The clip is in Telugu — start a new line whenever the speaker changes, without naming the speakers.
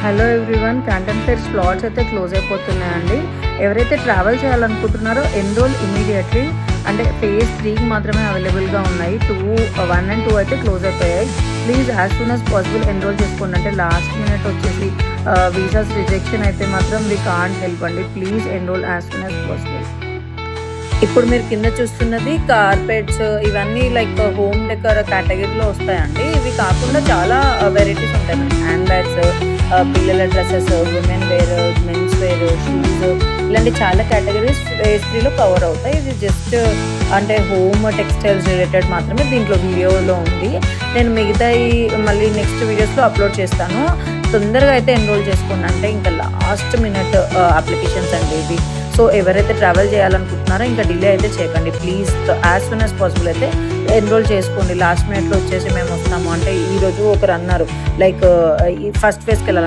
హలో ఎవ్రీవన్, క్యాంటన్ ఫేర్ స్లాట్స్ అయితే క్లోజ్ అయిపోతున్నాయండి. ఎవరైతే ట్రావెల్ చేయాలనుకుంటున్నారో ఎన్రోల్ ఇమీడియట్లీ. అంటే ఫేజ్ 3కి మాత్రమే అవైలబుల్గా ఉన్నాయి. 1 and 2 అయితే క్లోజ్ అయిపోయాయి. Please as soon as possible enrol చేసుకోండి. అంటే లాస్ట్ మినిట్ వచ్చేసి వీసాస్ రిజెక్షన్ అయితే మాత్రం వీ కాంట్ హెల్ప్ అండి. Please enrol as soon as possible. ఇప్పుడు మీరు కింద చూస్తున్నది కార్పెట్స్, ఇవన్నీ లైక్ హోమ్ డెకర్ కేటగిరీలో వస్తాయండి. ఇవి కాకుండా చాలా వెరైటీస్ ఉంటాయి. హ్యాండ్ బ్యాగ్స్, పిల్లల dresses, women wear, men's wear, shoes, ఇలాంటి చాలా కేటగిరీస్ ఫేజ్ 3లో కవర్ అవుతాయి. ఇది జస్ట్ అంటే హోమ్ టెక్స్టైల్స్ రిలేటెడ్ మాత్రమే దీంట్లో వీడియోలో ఉంది. నేను మిగతాయి మళ్ళీ నెక్స్ట్ వీడియోస్లో అప్లోడ్ చేస్తాను. తొందరగా అయితే ఎన్రోల్ చేసుకోండి. అంటే ఇంకా లాస్ట్ మినిట్ అప్లికేషన్స్ అండి ఇవి. సో ఎవరైతే ట్రావెల్ చేయాలనుకుంటున్నారో ఇంకా డిలే అయితే చేయకండి. Please as soon as possible అయితే ఎన్రోల్ చేసుకోండి. లాస్ట్ మినిట్లో వచ్చేసి మేము వస్తాము అంటే ఈరోజు ఒకరు అన్నారు లైక్ ఫస్ట్ ఫేజ్కి వెళ్ళాలి.